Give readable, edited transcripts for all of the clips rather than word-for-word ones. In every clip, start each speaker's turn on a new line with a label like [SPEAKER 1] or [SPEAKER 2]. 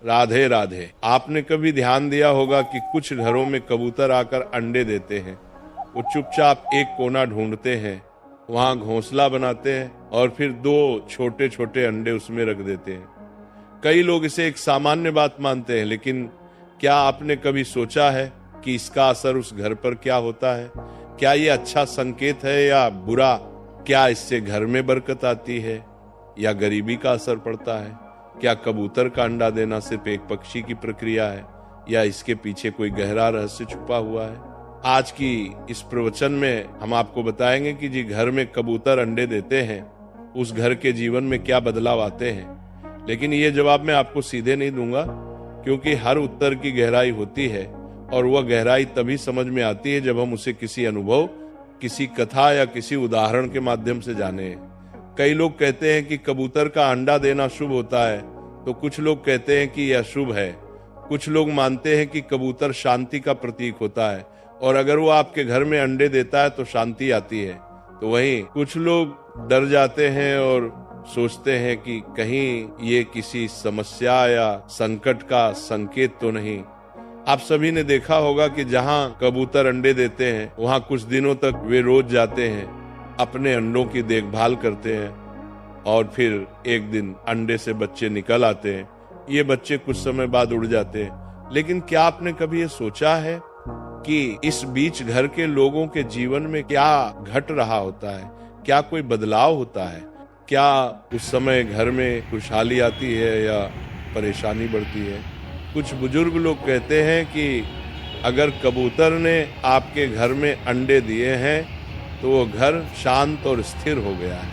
[SPEAKER 1] राधे राधे। आपने कभी ध्यान दिया होगा कि कुछ घरों में कबूतर आकर अंडे देते हैं। वो चुपचाप एक कोना ढूंढते हैं, वहां घोंसला बनाते हैं और फिर 2 छोटे छोटे अंडे उसमें रख देते हैं। कई लोग इसे एक सामान्य बात मानते हैं, लेकिन क्या आपने कभी सोचा है कि इसका असर उस घर पर क्या होता है? क्या ये अच्छा संकेत है या बुरा? क्या इससे घर में बरकत आती है या गरीबी का असर पड़ता है? क्या कबूतर का अंडा देना सिर्फ एक पक्षी की प्रक्रिया है या इसके पीछे कोई गहरा रहस्य छुपा हुआ है? आज की इस प्रवचन में हम आपको बताएंगे कि जी घर में कबूतर अंडे देते हैं, उस घर के जीवन में क्या बदलाव आते हैं। लेकिन ये जवाब मैं आपको सीधे नहीं दूंगा, क्योंकि हर उत्तर की गहराई होती है और वह गहराई तभी समझ में आती है जब हम उसे किसी अनुभव, किसी कथा या किसी उदाहरण के माध्यम से जाने। कई लोग कहते हैं कि कबूतर का अंडा देना शुभ होता है, तो कुछ लोग कहते हैं कि यह शुभ है। कुछ लोग मानते हैं कि कबूतर शांति का प्रतीक होता है और अगर वो आपके घर में अंडे देता है तो शांति आती है। तो वहीं कुछ लोग डर जाते हैं और सोचते हैं कि कहीं ये किसी समस्या या संकट का संकेत तो नहीं। आप सभी ने देखा होगा कि जहां कबूतर अंडे देते हैं वहां कुछ दिनों तक वे रोज जाते हैं, अपने अंडों की देखभाल करते हैं और फिर एक दिन अंडे से बच्चे निकल आते हैं। ये बच्चे कुछ समय बाद उड़ जाते हैं। लेकिन क्या आपने कभी ये सोचा है कि इस बीच घर के लोगों के जीवन में क्या घट रहा होता है? क्या कोई बदलाव होता है? क्या उस समय घर में खुशहाली आती है या परेशानी बढ़ती है? कुछ बुजुर्ग लोग कहते हैं कि अगर कबूतर ने आपके घर में अंडे दिए हैं तो वो घर शांत और स्थिर हो गया है।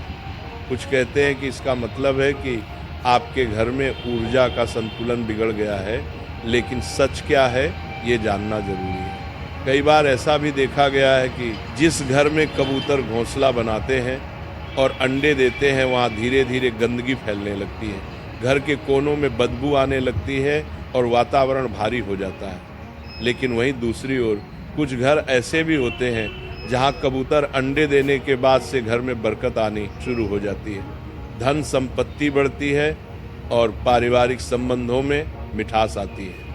[SPEAKER 1] कुछ कहते हैं कि इसका मतलब है कि आपके घर में ऊर्जा का संतुलन बिगड़ गया है। लेकिन सच क्या है ये जानना जरूरी है। कई बार ऐसा भी देखा गया है कि जिस घर में कबूतर घोंसला बनाते हैं और अंडे देते हैं वहाँ धीरे धीरे गंदगी फैलने लगती है, घर के कोनों में बदबू आने लगती है और वातावरण भारी हो जाता है। लेकिन वहीं दूसरी ओर कुछ घर ऐसे भी होते हैं जहां कबूतर अंडे देने के बाद से घर में बरकत आनी शुरू हो जाती है, धन संपत्ति बढ़ती है और पारिवारिक संबंधों में मिठास आती है।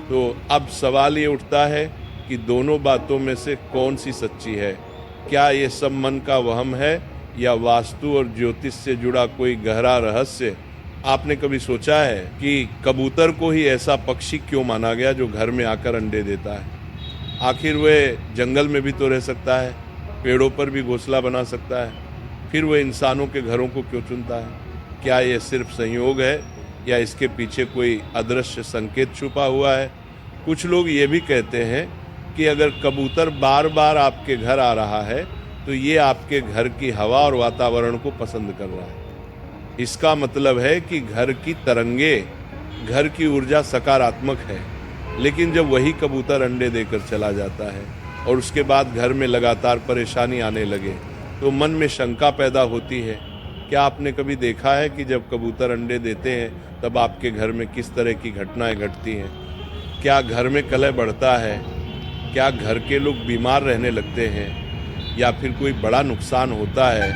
[SPEAKER 1] तो अब सवाल ये उठता है कि दोनों बातों में से कौन सी सच्ची है? क्या ये सब मन का वहम है या वास्तु और ज्योतिष से जुड़ा कोई गहरा रहस्य? आपने कभी सोचा है कि कबूतर को ही ऐसा पक्षी क्यों माना गया जो घर में आकर अंडे देता है? आखिर वह जंगल में भी तो रह सकता है, पेड़ों पर भी घोंसला बना सकता है, फिर वह इंसानों के घरों को क्यों चुनता है? क्या यह सिर्फ संयोग है या इसके पीछे कोई अदृश्य संकेत छुपा हुआ है? कुछ लोग ये भी कहते हैं कि अगर कबूतर बार बार आपके घर आ रहा है तो ये आपके घर की हवा और वातावरण को पसंद कर रहा है। इसका मतलब है कि घर की तरंगे, घर की ऊर्जा सकारात्मक है। लेकिन जब वही कबूतर अंडे देकर चला जाता है और उसके बाद घर में लगातार परेशानी आने लगे तो मन में शंका पैदा होती है। क्या आपने कभी देखा है कि जब कबूतर अंडे देते हैं तब आपके घर में किस तरह की घटनाएं घटती हैं? क्या घर में कलह बढ़ता है? क्या घर के लोग बीमार रहने लगते हैं या फिर कोई बड़ा नुकसान होता है?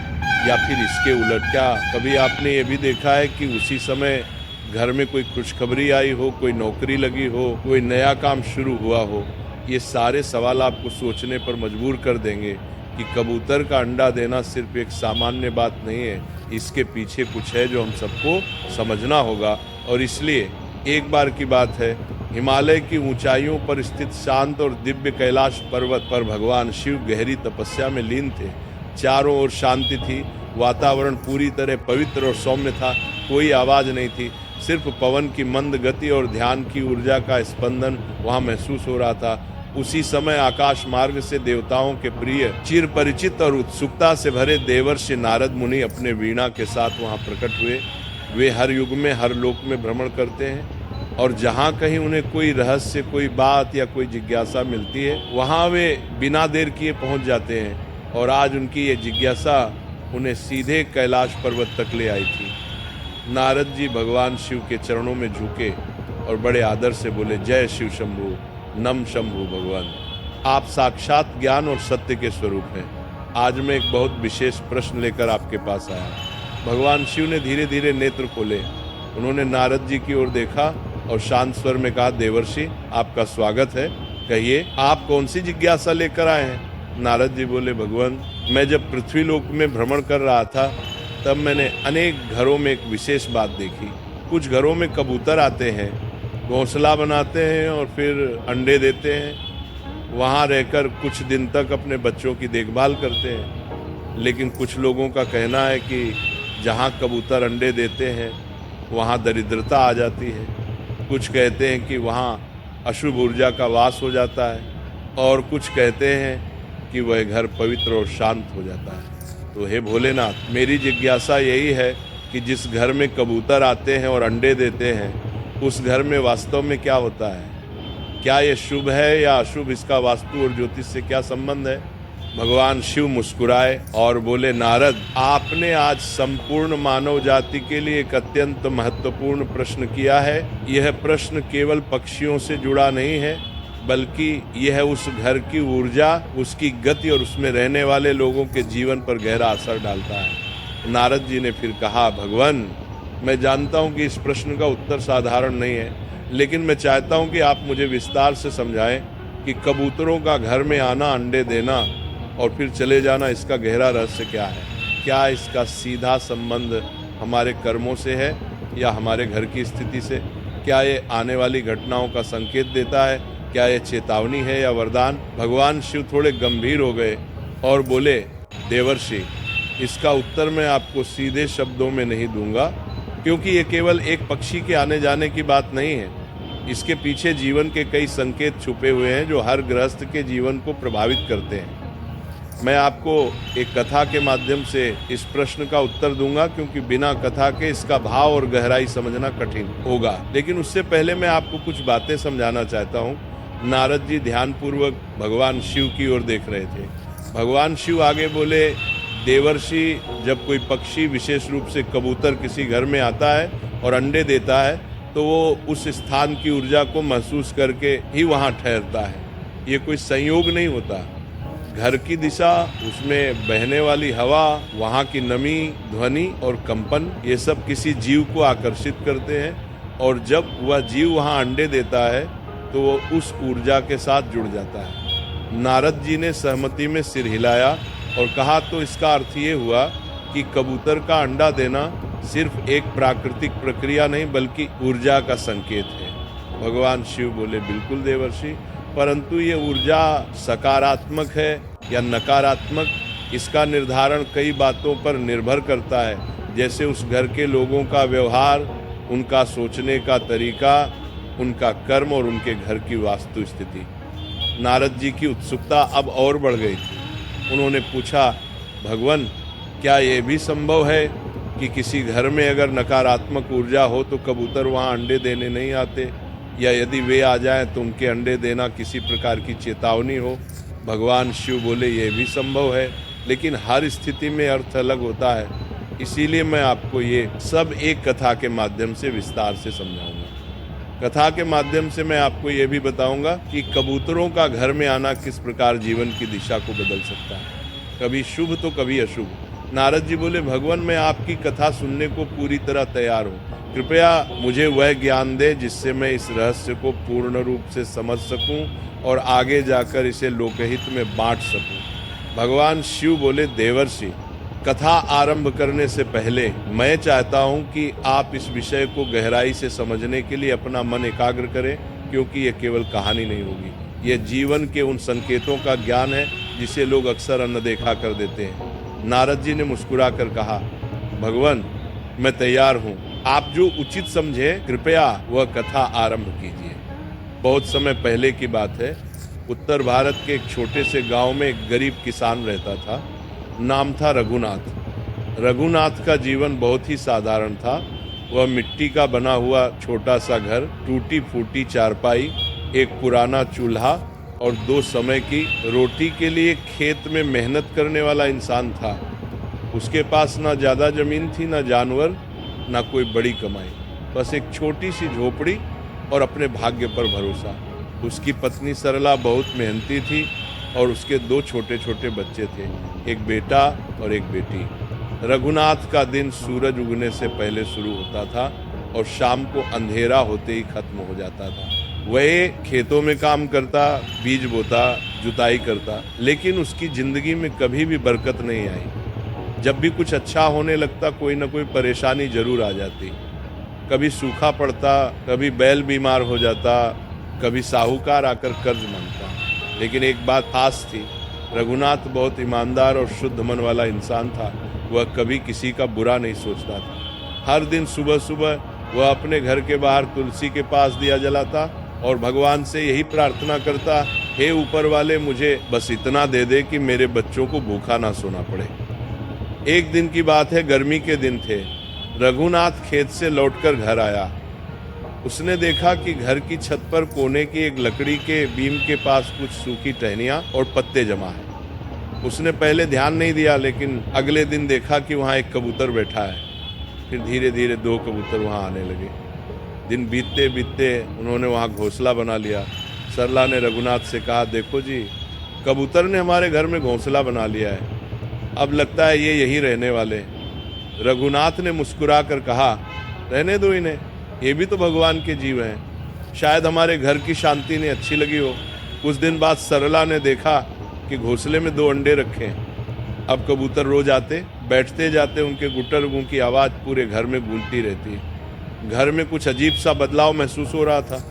[SPEAKER 1] या फिर इसके उलट क्या कभी आपने ये भी देखा है कि उसी समय घर में कोई खुशखबरी आई हो, कोई नौकरी लगी हो, कोई नया काम शुरू हुआ हो? ये सारे सवाल आपको सोचने पर मजबूर कर देंगे कि कबूतर का अंडा देना सिर्फ एक सामान्य बात नहीं है, इसके पीछे कुछ है जो हम सबको समझना होगा। और इसलिए एक बार की बात है, हिमालय की ऊंचाइयों पर स्थित शांत और दिव्य कैलाश पर्वत पर भगवान शिव गहरी तपस्या में लीन थे। चारों ओर शांति थी, वातावरण पूरी तरह पवित्र और सौम्य था, कोई आवाज नहीं थी, सिर्फ पवन की मंद गति और ध्यान की ऊर्जा का स्पंदन वहां महसूस हो रहा था। उसी समय आकाश मार्ग से देवताओं के प्रिय, चिर परिचित और उत्सुकता से भरे देवर्षि नारद मुनि अपने वीणा के साथ वहां प्रकट हुए। वे हर युग में हर लोक में भ्रमण करते हैं और जहां कहीं उन्हें कोई रहस्य, कोई बात या कोई जिज्ञासा मिलती है वहां वे बिना देर किए पहुंच जाते हैं। और आज उनकी ये जिज्ञासा उन्हें सीधे कैलाश पर्वत तक ले आई थी। नारद जी भगवान शिव के चरणों में झुके और बड़े आदर से बोले, जय शिव शंभु, नम शंभु भगवान। आप साक्षात ज्ञान और सत्य के स्वरूप हैं। आज मैं एक बहुत विशेष प्रश्न लेकर आपके पास आया। भगवान शिव ने धीरे धीरे नेत्र खोले। उन्होंने नारद जी की ओर देखा और शांत स्वर में कहा, देवर्षि आपका स्वागत है, कहिए आप कौन सी जिज्ञासा लेकर आए हैं। नारद जी बोले, भगवान मैं जब पृथ्वी लोक में भ्रमण कर रहा था तब मैंने अनेक घरों में एक विशेष बात देखी। कुछ घरों में कबूतर आते हैं, घोंसला बनाते हैं और फिर अंडे देते हैं, वहाँ रहकर कुछ दिन तक अपने बच्चों की देखभाल करते हैं। लेकिन कुछ लोगों का कहना है कि जहाँ कबूतर अंडे देते हैं वहाँ दरिद्रता आ जाती है। कुछ कहते हैं कि वहाँ अशुभ ऊर्जा का वास हो जाता है, और कुछ कहते हैं कि वह घर पवित्र और शांत हो जाता है। तो हे भोलेनाथ, मेरी जिज्ञासा यही है कि जिस घर में कबूतर आते हैं और अंडे देते हैं उस घर में वास्तव में क्या होता है? क्या ये शुभ है या अशुभ? इसका वास्तु और ज्योतिष से क्या संबंध है? भगवान शिव मुस्कुराए और बोले, नारद आपने आज संपूर्ण मानव जाति के लिए एक अत्यंत महत्वपूर्ण प्रश्न किया है। यह प्रश्न केवल पक्षियों से जुड़ा नहीं है, बल्कि यह उस घर की ऊर्जा, उसकी गति और उसमें रहने वाले लोगों के जीवन पर गहरा असर डालता है। नारद जी ने फिर कहा, भगवान मैं जानता हूँ कि इस प्रश्न का उत्तर साधारण नहीं है, लेकिन मैं चाहता हूँ कि आप मुझे विस्तार से समझाएं कि कबूतरों का घर में आना, अंडे देना और फिर चले जाना, इसका गहरा रहस्य क्या है? क्या इसका सीधा संबंध हमारे कर्मों से है या हमारे घर की स्थिति से? क्या ये आने वाली घटनाओं का संकेत देता है? क्या ये चेतावनी है या वरदान? भगवान शिव थोड़े गंभीर हो गए और बोले, देवर्षि इसका उत्तर मैं आपको सीधे शब्दों में नहीं दूंगा, क्योंकि ये केवल एक पक्षी के आने जाने की बात नहीं है। इसके पीछे जीवन के कई संकेत छुपे हुए हैं जो हर गृहस्थ के जीवन को प्रभावित करते हैं। मैं आपको एक कथा के माध्यम से इस प्रश्न का उत्तर दूंगा, क्योंकि बिना कथा के इसका भाव और गहराई समझना कठिन होगा। लेकिन उससे पहले मैं आपको कुछ बातें समझाना चाहता हूँ। नारद जी ध्यानपूर्वक भगवान शिव की ओर देख रहे थे। भगवान शिव आगे बोले, देवर्षि जब कोई पक्षी, विशेष रूप से कबूतर, किसी घर में आता है और अंडे देता है तो वो उस स्थान की ऊर्जा को महसूस करके ही वहाँ ठहरता है। ये कोई संयोग नहीं होता। घर की दिशा, उसमें बहने वाली हवा, वहाँ की नमी, ध्वनि और कंपन, ये सब किसी जीव को आकर्षित करते हैं, और जब वह जीव वहाँ अंडे देता है तो वो उस ऊर्जा के साथ जुड़ जाता है। नारद जी ने सहमति में सिर हिलाया और कहा, तो इसका अर्थ ये हुआ कि कबूतर का अंडा देना सिर्फ एक प्राकृतिक प्रक्रिया नहीं बल्कि ऊर्जा का संकेत है। भगवान शिव बोले, बिल्कुल देवर्षि, परंतु ये ऊर्जा सकारात्मक है या नकारात्मक, इसका निर्धारण कई बातों पर निर्भर करता है, जैसे उस घर के लोगों का व्यवहार, उनका सोचने का तरीका, उनका कर्म और उनके घर की वास्तु स्थिति। नारद जी की उत्सुकता अब और बढ़ गई थी। उन्होंने पूछा, भगवान क्या यह भी संभव है कि किसी घर में अगर नकारात्मक ऊर्जा हो तो कबूतर वहाँ अंडे देने नहीं आते, या यदि वे आ जाएं तो उनके अंडे देना किसी प्रकार की चेतावनी हो? भगवान शिव बोले, यह भी संभव है, लेकिन हर स्थिति में अर्थ अलग होता है। इसीलिए मैं आपको ये सब एक कथा के माध्यम से विस्तार से समझाऊंगा। कथा के माध्यम से मैं आपको ये भी बताऊंगा कि कबूतरों का घर में आना किस प्रकार जीवन की दिशा को बदल सकता है, कभी शुभ तो कभी अशुभ। नारद जी बोले, भगवान मैं आपकी कथा सुनने को पूरी तरह तैयार हूँ। कृपया मुझे वह ज्ञान दे जिससे मैं इस रहस्य को पूर्ण रूप से समझ सकूं और आगे जाकर इसे लोकहित में बांट सकूं। भगवान शिव बोले, देवर्षि कथा आरंभ करने से पहले मैं चाहता हूं कि आप इस विषय को गहराई से समझने के लिए अपना मन एकाग्र करें, क्योंकि यह केवल कहानी नहीं होगी, यह जीवन के उन संकेतों का ज्ञान है जिसे लोग अक्सर अनदेखा कर देते हैं। नारद जी ने मुस्कुरा कर कहा, भगवान मैं तैयार हूँ, आप जो उचित समझे कृपया वह कथा आरंभ कीजिए। बहुत समय पहले की बात है, उत्तर भारत के एक छोटे से गांव में एक गरीब किसान रहता था। नाम था रघुनाथ। रघुनाथ का जीवन बहुत ही साधारण था। वह मिट्टी का बना हुआ छोटा सा घर, टूटी फूटी चारपाई, एक पुराना चूल्हा और 2 समय की रोटी के लिए खेत में मेहनत करने वाला इंसान था। उसके पास ना ज़्यादा जमीन थी, ना जानवर, ना कोई बड़ी कमाई, बस एक छोटी सी झोपड़ी और अपने भाग्य पर भरोसा। उसकी पत्नी सरला बहुत मेहनती थी और उसके 2 छोटे छोटे बच्चे थे, एक बेटा और एक बेटी। रघुनाथ का दिन सूरज उगने से पहले शुरू होता था और शाम को अंधेरा होते ही खत्म हो जाता था। वह खेतों में काम करता, बीज बोता, जुताई करता, लेकिन उसकी जिंदगी में कभी भी बरकत नहीं आई। जब भी कुछ अच्छा होने लगता कोई ना कोई परेशानी जरूर आ जाती। कभी सूखा पड़ता, कभी बैल बीमार हो जाता, कभी साहूकार आकर कर्ज मांगता। लेकिन एक बात खास थी, रघुनाथ बहुत ईमानदार और शुद्ध मन वाला इंसान था। वह कभी किसी का बुरा नहीं सोचता था। हर दिन सुबह सुबह वह अपने घर के बाहर तुलसी के पास दिया जलाता और भगवान से यही प्रार्थना करता, हे ऊपर वाले, मुझे बस इतना दे दे कि मेरे बच्चों को भूखा ना सोना पड़े। एक दिन की बात है, गर्मी के दिन थे। रघुनाथ खेत से लौटकर घर आया। उसने देखा कि घर की छत पर कोने की एक लकड़ी के बीम के पास कुछ सूखी टहनियां और पत्ते जमा है। उसने पहले ध्यान नहीं दिया, लेकिन अगले दिन देखा कि वहां एक कबूतर बैठा है। फिर धीरे धीरे 2 कबूतर वहां आने लगे। दिन बीतते बीतते उन्होंने वहां घोंसला बना लिया। सरला ने रघुनाथ से कहा, देखो जी, कबूतर ने हमारे घर में घोंसला बना लिया है। अब लगता है ये यहीं रहने वाले। रघुनाथ ने मुस्कुरा कर कहा, रहने दो इन्हें, ये भी तो भगवान के जीव हैं। शायद हमारे घर की शांति ने अच्छी लगी हो। कुछ दिन बाद सरला ने देखा कि घोंसले में 2 अंडे रखे हैं। अब कबूतर रोज आते, बैठते जाते, उनके गुटर गूं की आवाज़ पूरे घर में गूंजती रहती। घर में कुछ अजीब सा बदलाव महसूस हो रहा था।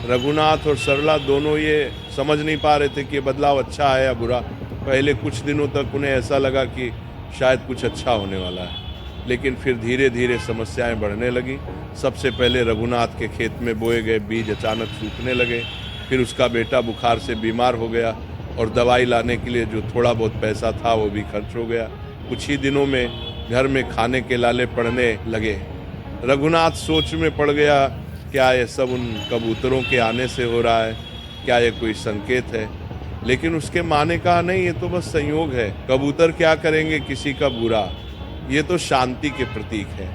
[SPEAKER 1] रघुनाथ और सरला दोनों ये समझ नहीं पा रहे थे कि ये बदलाव अच्छा है या बुरा। पहले कुछ दिनों तक उन्हें ऐसा लगा कि शायद कुछ अच्छा होने वाला है, लेकिन फिर धीरे धीरे समस्याएं बढ़ने लगी। सबसे पहले रघुनाथ के खेत में बोए गए बीज अचानक सूखने लगे। फिर उसका बेटा बुखार से बीमार हो गया और दवाई लाने के लिए जो थोड़ा बहुत पैसा था वो भी खर्च हो गया। कुछ ही दिनों में घर में खाने के लाले पड़ने लगे। रघुनाथ सोच में पड़ गया, क्या ये सब उन कबूतरों के आने से हो रहा है? क्या ये कोई संकेत है? लेकिन उसके माँ ने कहा, नहीं, ये तो बस संयोग है। कबूतर क्या करेंगे किसी का बुरा, ये तो शांति के प्रतीक है।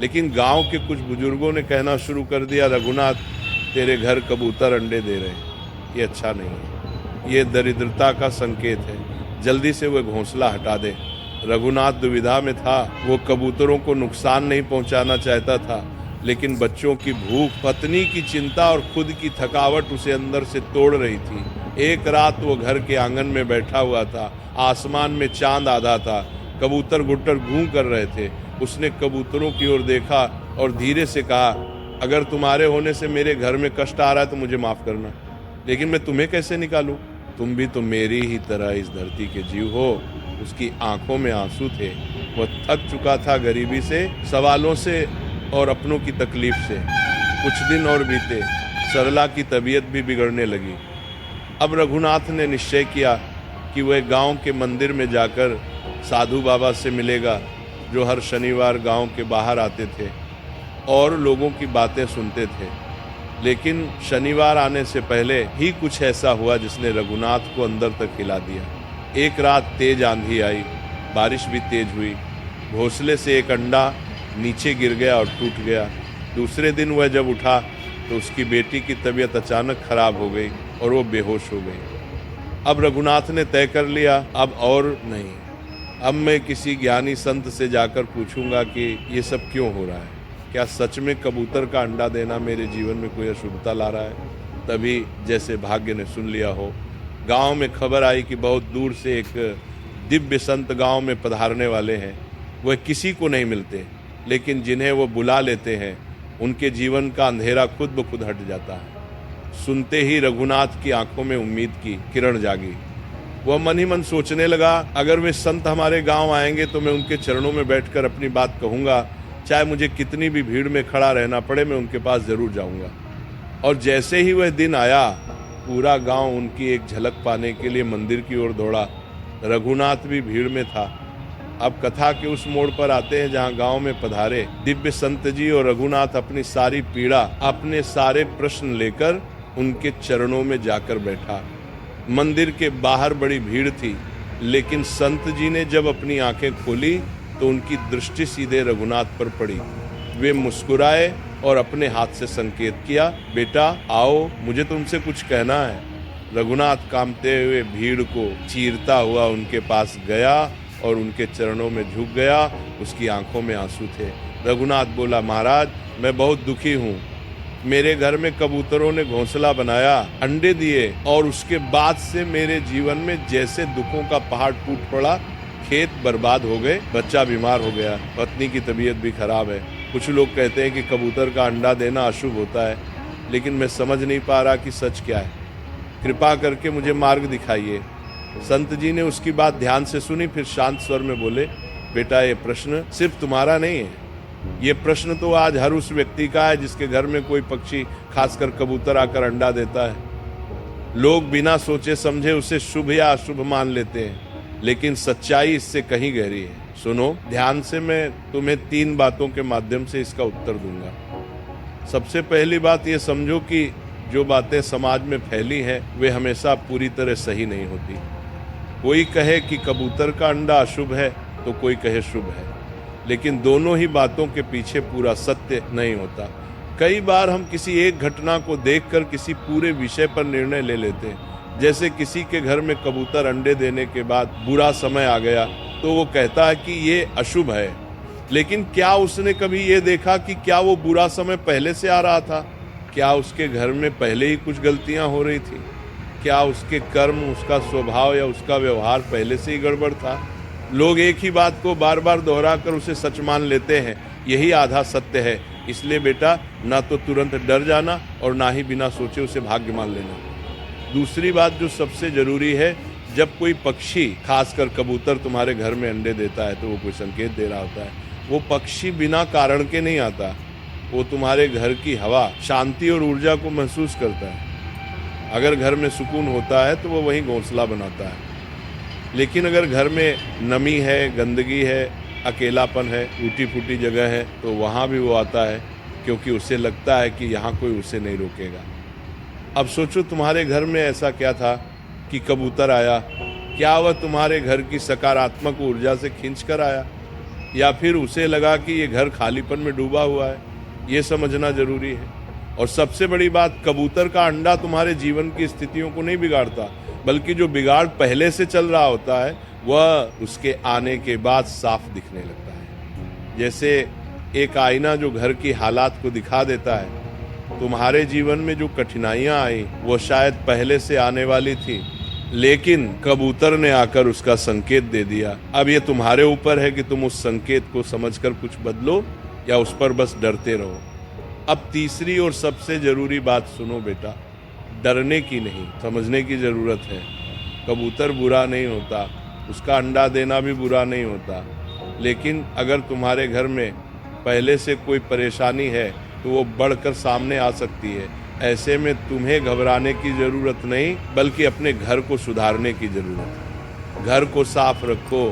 [SPEAKER 1] लेकिन गांव के कुछ बुजुर्गों ने कहना शुरू कर दिया, रघुनाथ, तेरे घर कबूतर अंडे दे रहे हैं, ये अच्छा नहीं है, ये दरिद्रता का संकेत है, जल्दी से वह घोंसला हटा दे। रघुनाथ दुविधा में था। वो कबूतरों को नुकसान नहीं पहुंचाना चाहता था, लेकिन बच्चों की भूख, पत्नी की चिंता और खुद की थकावट उसे अंदर से तोड़ रही थी। एक रात वो घर के आंगन में बैठा हुआ था। आसमान में चांद आधा था। कबूतर गुट्टर गूं कर रहे थे। उसने कबूतरों की ओर देखा और धीरे से कहा, अगर तुम्हारे होने से मेरे घर में कष्ट आ रहा है तो मुझे माफ करना, लेकिन मैं तुम्हें कैसे निकालूं? तुम भी तो मेरी ही तरह इस धरती के जीव हो। उसकी आंखों में आंसू थे। वह थक चुका था गरीबी से, सवालों से और अपनों की तकलीफ से। कुछ दिन और बीते। सरला की तबीयत भी बिगड़ने लगी। अब रघुनाथ ने निश्चय किया कि वह गांव के मंदिर में जाकर साधु बाबा से मिलेगा, जो हर शनिवार गांव के बाहर आते थे और लोगों की बातें सुनते थे। लेकिन शनिवार आने से पहले ही कुछ ऐसा हुआ जिसने रघुनाथ को अंदर तक हिला दिया। एक रात तेज आंधी आई, बारिश भी तेज हुई। घोंसले से एक अंडा नीचे गिर गया और टूट गया। दूसरे दिन वह जब उठा तो उसकी बेटी की तबीयत अचानक खराब हो गई और वो बेहोश हो गई। अब रघुनाथ ने तय कर लिया, अब और नहीं, अब मैं किसी ज्ञानी संत से जाकर पूछूंगा कि ये सब क्यों हो रहा है। क्या सच में कबूतर का अंडा देना मेरे जीवन में कोई अशुभता ला रहा है? तभी जैसे भाग्य ने सुन लिया हो, गांव में खबर आई कि बहुत दूर से एक दिव्य संत गांव में पधारने वाले हैं। वह किसी को नहीं मिलते, लेकिन जिन्हें वो बुला लेते हैं उनके जीवन का अंधेरा खुद ब खुद हट जाता है। सुनते ही रघुनाथ की आंखों में उम्मीद की किरण जागी। वह मन ही मन सोचने लगा, अगर वे संत हमारे गांव आएंगे तो मैं उनके चरणों में बैठकर अपनी बात कहूँगा। चाहे मुझे कितनी भी भीड़ में खड़ा रहना पड़े, मैं उनके पास जरूर जाऊँगा। और जैसे ही वह दिन आया, पूरा गांव उनकी एक झलक पाने के लिए मंदिर की ओर दौड़ा। रघुनाथ भी भीड़ में था। अब कथा के उस मोड़ पर आते हैं जहां गांव में पधारे दिव्य संत जी और रघुनाथ अपनी सारी पीड़ा, अपने सारे प्रश्न लेकर उनके चरणों में जाकर बैठा। मंदिर के बाहर बड़ी भीड़ थी, लेकिन संत जी ने जब अपनी आंखें खोली तो उनकी दृष्टि सीधे रघुनाथ पर पड़ी। वे मुस्कुराए और अपने हाथ से संकेत किया, बेटा आओ, मुझे तुमसे कुछ कहना है। रघुनाथ कांपते हुए भीड़ को चीरता हुआ उनके पास गया और उनके चरणों में झुक गया। उसकी आंखों में आंसू थे। रघुनाथ बोला, महाराज मैं बहुत दुखी हूँ। मेरे घर में कबूतरों ने घोंसला बनाया, अंडे दिए और उसके बाद से मेरे जीवन में जैसे दुखों का पहाड़ टूट पड़ा। खेत बर्बाद हो गए, बच्चा बीमार हो गया, पत्नी की तबीयत भी खराब है। कुछ लोग कहते हैं कि कबूतर का अंडा देना अशुभ होता है, लेकिन मैं समझ नहीं पा रहा कि सच क्या है। कृपा करके मुझे मार्ग दिखाइए। संत जी ने उसकी बात ध्यान से सुनी, फिर शांत स्वर में बोले, बेटा ये प्रश्न सिर्फ तुम्हारा नहीं है, ये प्रश्न तो आज हर उस व्यक्ति का है जिसके घर में कोई पक्षी, खासकर कबूतर आकर अंडा देता है। लोग बिना सोचे समझे उसे शुभ या अशुभ मान लेते हैं, लेकिन सच्चाई इससे कहीं गहरी है। सुनो ध्यान से, मैं तुम्हें 3 बातों के माध्यम से इसका उत्तर दूंगा। सबसे पहली बात ये समझो कि जो बातें समाज में फैली हैं वे हमेशा पूरी तरह सही नहीं होती। कोई कहे कि कबूतर का अंडा अशुभ है तो कोई कहे शुभ है, लेकिन दोनों ही बातों के पीछे पूरा सत्य नहीं होता। कई बार हम किसी एक घटना को देखकर किसी पूरे विषय पर निर्णय ले लेते हैं। जैसे किसी के घर में कबूतर अंडे देने के बाद बुरा समय आ गया तो वो कहता है कि ये अशुभ है, लेकिन क्या उसने कभी ये देखा कि क्या वो बुरा समय पहले से आ रहा था? क्या उसके घर में पहले ही कुछ गलतियां हो रही थी? क्या उसके कर्म, उसका स्वभाव या उसका व्यवहार पहले से ही गड़बड़ था? लोग एक ही बात को बार बार दोहराकर उसे सच मान लेते हैं, यही आधा सत्य है। इसलिए बेटा ना तो तुरंत डर जाना और ना ही बिना सोचे उसे भाग्य मान लेना। दूसरी बात जो सबसे जरूरी है, जब कोई पक्षी, खासकर कबूतर तुम्हारे घर में अंडे देता है तो वो कोई संकेत दे रहा होता है। वो पक्षी बिना कारण के नहीं आता, वो तुम्हारे घर की हवा, शांति और ऊर्जा को महसूस करता है। अगर घर में सुकून होता है तो वो वहीं घोंसला बनाता है, लेकिन अगर घर में नमी है, गंदगी है, अकेलापन है, टूटी फूटी जगह है तो वहाँ भी वो आता है, क्योंकि उसे लगता है कि यहाँ कोई उसे नहीं रोकेगा। अब सोचो तुम्हारे घर में ऐसा क्या था कि कबूतर आया? क्या वह तुम्हारे घर की सकारात्मक ऊर्जा से खींच कर आया, या फिर उसे लगा कि ये घर खालीपन में डूबा हुआ है? ये समझना जरूरी है। और सबसे बड़ी बात, कबूतर का अंडा तुम्हारे जीवन की स्थितियों को नहीं बिगाड़ता, बल्कि जो बिगाड़ पहले से चल रहा होता है वह उसके आने के बाद साफ दिखने लगता है। जैसे एक आईना जो घर की हालात को दिखा देता है। तुम्हारे जीवन में जो कठिनाइयां आई वो शायद पहले से आने वाली थी, लेकिन कबूतर ने आकर उसका संकेत दे दिया। अब ये तुम्हारे ऊपर है कि तुम उस संकेत को समझकर कुछ बदलो या उस पर बस डरते रहो। अब तीसरी और सबसे जरूरी बात सुनो बेटा, डरने की नहीं, समझने की जरूरत है। कबूतर बुरा नहीं होता, उसका अंडा देना भी बुरा नहीं होता, लेकिन अगर तुम्हारे घर में पहले से कोई परेशानी है तो वो बढ़कर सामने आ सकती है। ऐसे में तुम्हें घबराने की जरूरत नहीं, बल्कि अपने घर को सुधारने की जरूरत है। घर को साफ रखो,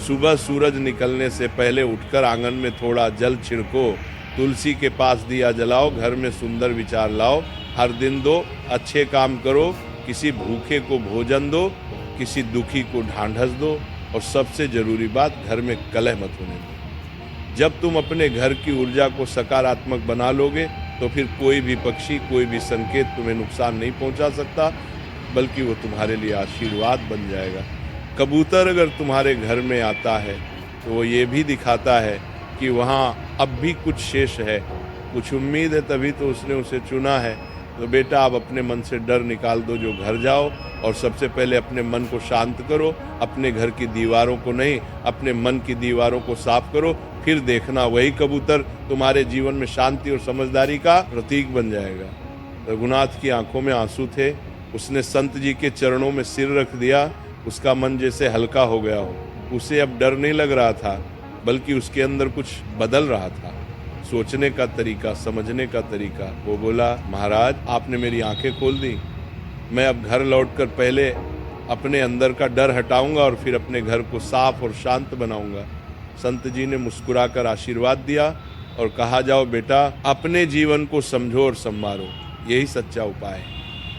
[SPEAKER 1] सुबह सूरज निकलने से पहले उठकर आंगन में थोड़ा जल छिड़को, तुलसी के पास दिया जलाओ, घर में सुंदर विचार लाओ, हर दिन दो, अच्छे काम करो, किसी भूखे को भोजन दो, किसी दुखी को ढांढस दो, और सबसे जरूरी बात, घर में कलह मत होने दो। जब तुम अपने घर की ऊर्जा को सकारात्मक बना लोगे तो फिर कोई भी पक्षी, कोई भी संकेत तुम्हें नुकसान नहीं पहुंचा सकता, बल्कि वो तुम्हारे लिए आशीर्वाद बन जाएगा। कबूतर अगर तुम्हारे घर में आता है तो वो ये भी दिखाता है कि वहाँ अब भी कुछ शेष है, कुछ उम्मीद है, तभी तो उसने उसे चुना है। तो बेटा आप अपने मन से डर निकाल दो, जो घर जाओ और सबसे पहले अपने मन को शांत करो। अपने घर की दीवारों को नहीं, अपने मन की दीवारों को साफ करो, फिर देखना वही कबूतर तुम्हारे जीवन में शांति और समझदारी का प्रतीक बन जाएगा। रघुनाथ की आंखों में आंसू थे, उसने संत जी के चरणों में सिर रख दिया, उसका मन जैसे हल्का हो गया हो। उसे अब डर नहीं लग रहा था, बल्कि उसके अंदर कुछ बदल रहा था, सोचने का तरीका, समझने का तरीका। वो बोला, महाराज आपने मेरी आंखें खोल दी, मैं अब घर लौटकर पहले अपने अंदर का डर हटाऊंगा और फिर अपने घर को साफ और शांत बनाऊंगा। संत जी ने मुस्कुराकर आशीर्वाद दिया और कहा, जाओ बेटा अपने जीवन को समझो और संवारो, यही सच्चा उपाय है।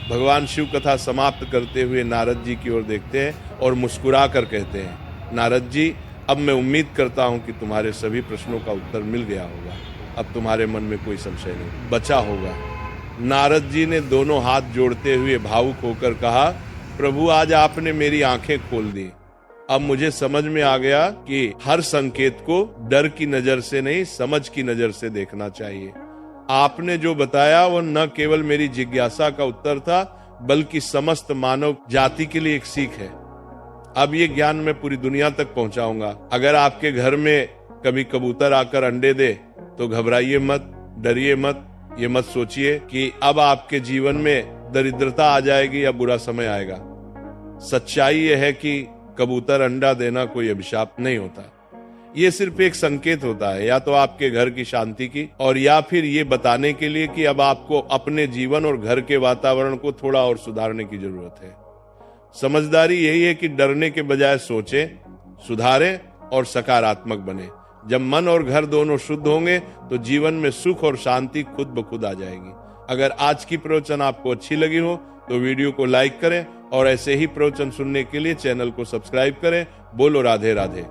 [SPEAKER 1] भगवान शिव कथा समाप्त करते हुए नारद जी की ओर देखते हैं और मुस्कुरा कर कहते हैं, नारद जी अब मैं उम्मीद करता हूँ कि तुम्हारे सभी प्रश्नों का उत्तर मिल गया होगा, अब तुम्हारे मन में कोई संशय नहीं बचा होगा। नारद जी ने दोनों हाथ जोड़ते हुए भावुक होकर कहा, प्रभु आज आपने मेरी आंखें खोल दी, अब मुझे समझ में आ गया कि हर संकेत को डर की नजर से नहीं, समझ की नजर से देखना चाहिए। आपने जो बताया वो न केवल मेरी जिज्ञासा का उत्तर था, बल्कि समस्त मानव जाति के लिए एक सीख है। अब ये ज्ञान मैं पूरी दुनिया तक पहुंचाऊंगा। अगर आपके घर में कभी कबूतर आकर अंडे दे तो घबराइए मत, डरिए मत, ये मत सोचिए कि अब आपके जीवन में दरिद्रता आ जाएगी या बुरा समय आएगा। सच्चाई यह है कि कबूतर अंडा देना कोई अभिशाप नहीं होता। ये सिर्फ एक संकेत होता है, या तो आपके घर की शांति की, और या फिर ये बताने के लिए कि अब आपको अपने जीवन और घर के वातावरण को थोड़ा और सुधारने की जरूरत है। समझदारी यही है कि डरने के बजाय सोचें, सुधारें और सकारात्मक बने। जब मन और घर दोनों शुद्ध होंगे तो जीवन में सुख और शांति खुद ब खुद आ जाएगी। अगर आज की प्रवचन आपको अच्छी लगी हो तो वीडियो को लाइक करें और ऐसे ही प्रवचन सुनने के लिए चैनल को सब्सक्राइब करें। बोलो राधे राधे।